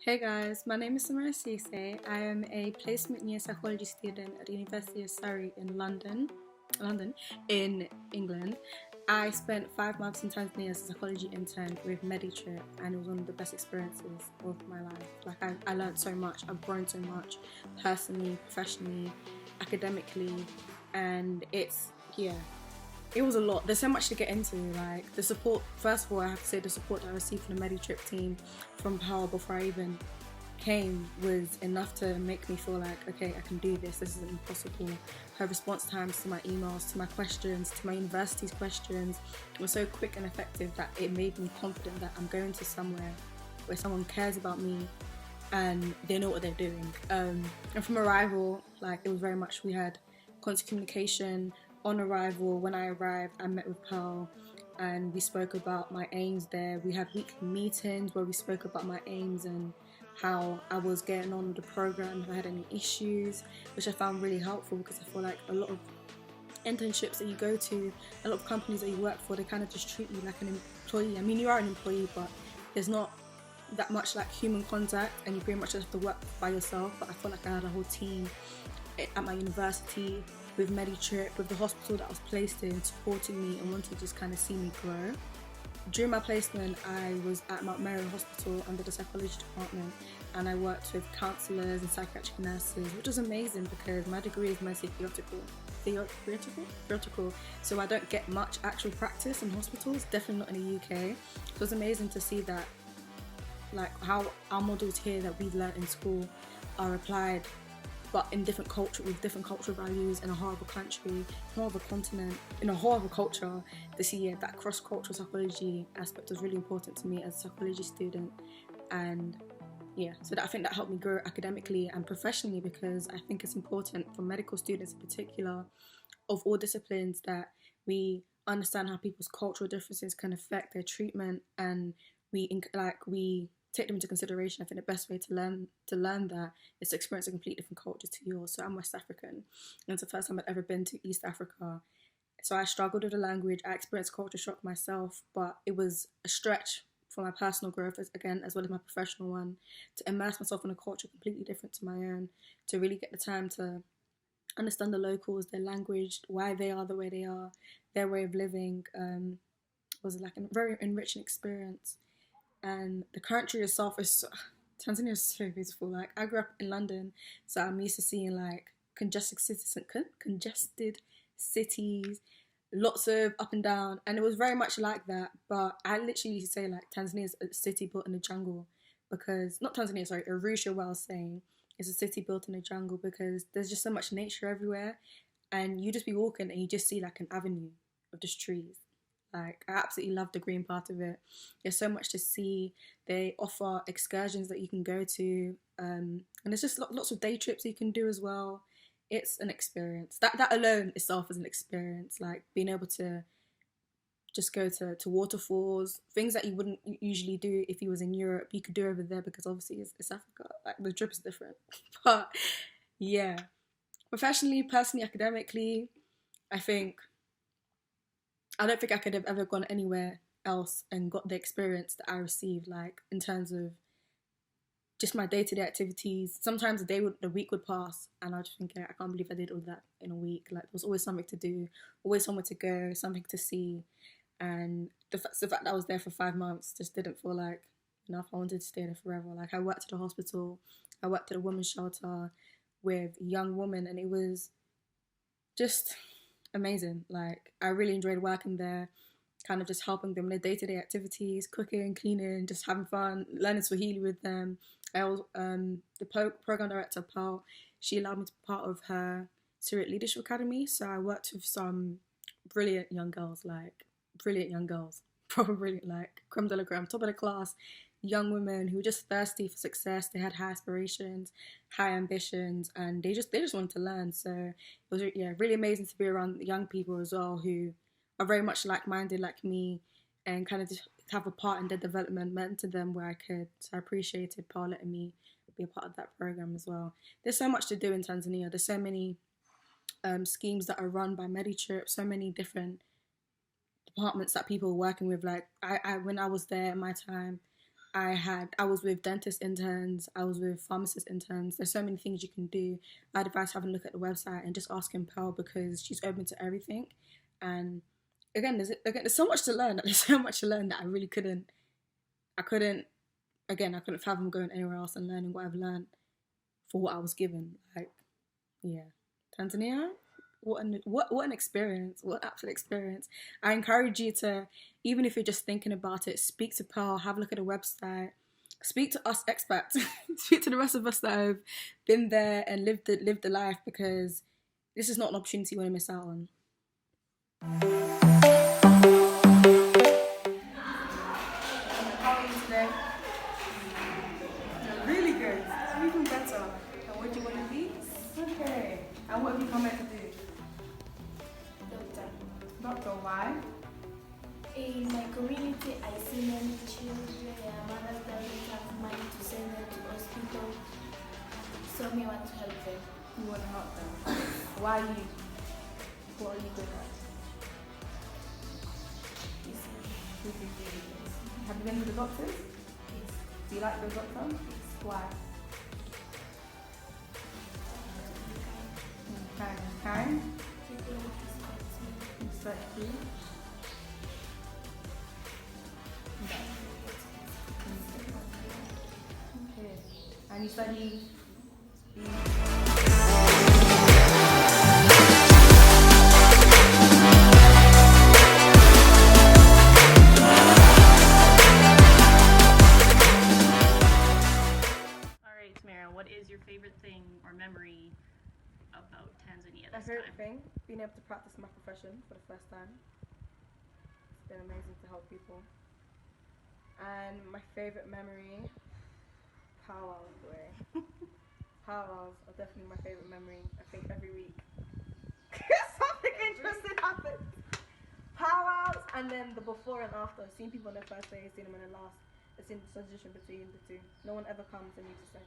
Hey guys, my name is Sameera. I am a placement year psychology student at the University of Surrey in London, in England. I spent 5 months in Tanzania as a psychology intern with MediTrip, and it was one of the best experiences of my life. I learned so much, I've grown so much personally, professionally, academically, and it was a lot. There's so much to get into. Like the support, first of all, I have to say the support that I received from the MediTrip team from Power before I even came was enough to make me feel like, okay, I can do this. This isn't impossible. Her response times to my emails, to my questions, to my university's questions were so quick and effective that it made me confident that I'm going to somewhere where someone cares about me and they know what they're doing. And from arrival, like it was very much we had constant communication. On arrival, when I arrived, I met with Pearl and we spoke about my aims there. We had weekly meetings where we spoke about my aims and how I was getting on with the program, if I had any issues, which I found really helpful because I feel like a lot of internships that you go to, a lot of companies that you work for, they kind of just treat you like an employee. I mean, you are an employee, but there's not that much like human contact and you pretty much just have to work by yourself. But I feel like I had a whole team at my university with MediTrip, with the hospital that I was placed in, supporting me and wanting to just kind of see me grow. During my placement, I was at Mount Mary Hospital under the psychology department, and I worked with counsellors and psychiatric nurses, which was amazing because my degree is mostly theoretical, so I don't get much actual practice in hospitals, definitely not in the UK. So it was amazing to see that, like how our models here that we've learnt in school are applied but in different culture with different cultural values in a horrible country, horrible continent, in a horrible culture. This year, that cross-cultural psychology aspect was really important to me as a psychology student, and so I think that helped me grow academically and professionally because I think it's important for medical students in particular, of all disciplines, that we understand how people's cultural differences can affect their treatment and we take them into consideration. I think the best way to learn that is to experience a completely different culture to yours. So I'm West African, and it's the first time I'd ever been to East Africa. So I struggled with the language. I experienced culture shock myself, but it was a stretch for my personal growth as well as my professional one, to immerse myself in a culture completely different to my own, to really get the time to understand the locals, their language, why they are the way they are, their way of living. Was like a very enriching experience. And the country itself is Tanzania is so beautiful. Like I grew up in London, so I'm used to seeing like congested cities, lots of up and down, and it was very much like that. But I literally used to say like Tanzania is a city built in the jungle, because not Tanzania, sorry, Arusha, what I was saying, is a city built in the jungle because there's just so much nature everywhere, and you just be walking and you just see like an avenue of just trees. Like I absolutely love the green part of it. There's so much to see. They offer excursions that you can go to, and there's just lots of day trips you can do as well. It's an experience. That alone itself is an experience. Like being able to just go to waterfalls, things that you wouldn't usually do if you was in Europe. You could do over there because obviously it's Africa. Like the trip is different, but yeah. Professionally, personally, academically, I think I don't think I could have ever gone anywhere else and got the experience that I received, like in terms of just my day-to-day activities. Sometimes the week would pass, and I'd just think, I can't believe I did all that in a week. Like there was always something to do, always somewhere to go, something to see, and the fact that I was there for 5 months just didn't feel like enough. I wanted to stay there forever. Like I worked at a hospital, I worked at a women's shelter with young women, and it was just amazing. Like I really enjoyed working there, kind of just helping them in their day-to-day activities, cooking, cleaning, just having fun, learning Swahili with them. I was program director Pearl. She allowed me to be part of her Syrian Leadership Academy, so I worked with some brilliant young girls, proper brilliant, like creme de la creme, top of the class, young women who were just thirsty for success. They had high aspirations, high ambitions, and they just wanted to learn. So it was really amazing to be around young people as well who are very much like-minded like me, and kind of just have a part in their development, mentor them where I could. So I appreciated Paul letting me be a part of that program as well. There's so much to do in Tanzania. There's so many schemes that are run by MediTrip, so many different departments that people are working with. Like I when I was there in my time, I was with dentist interns, I was with pharmacist interns. There's so many things you can do. I'd advise having a look at the website and just asking Pearl because she's open to everything. And there's so much to learn. There's so much to learn that I couldn't I couldn't fathom going anywhere else and learning what I've learned for what I was given. Like, yeah, Tanzania. What an experience! What an absolute experience! I encourage you to, even if you're just thinking about it, speak to Pearl, have a look at the website, speak to us expats, speak to the rest of us that have been there and lived the life, because this is not an opportunity you want to miss out on. How are you today? You're really good. Even better. And what do you want to be? Okay. And what have you come here to do? Doctor, why? In my community, I see many children, their mothers doesn't have money to send them to hospital, so we want to help them. You want to help them. Why you? What are you good at? Have you been to the doctors? Yes. Do you like the doctor? Yes. Why? Kind. People respect me. Respect you. Okay. And you study? Alright, Sameera, what is your favorite thing or memory about Tanzania My this favorite time? thing, being able to practice my profession for the first time. It's been amazing to help people. And my favorite memory, powwows, boy. Powwows are definitely my favorite memory. I think every week something interesting happens. Powwows, and then the before and after. Seeing people on their first day, seeing them on their last. It's in the transition between the two. No one ever comes and you just say.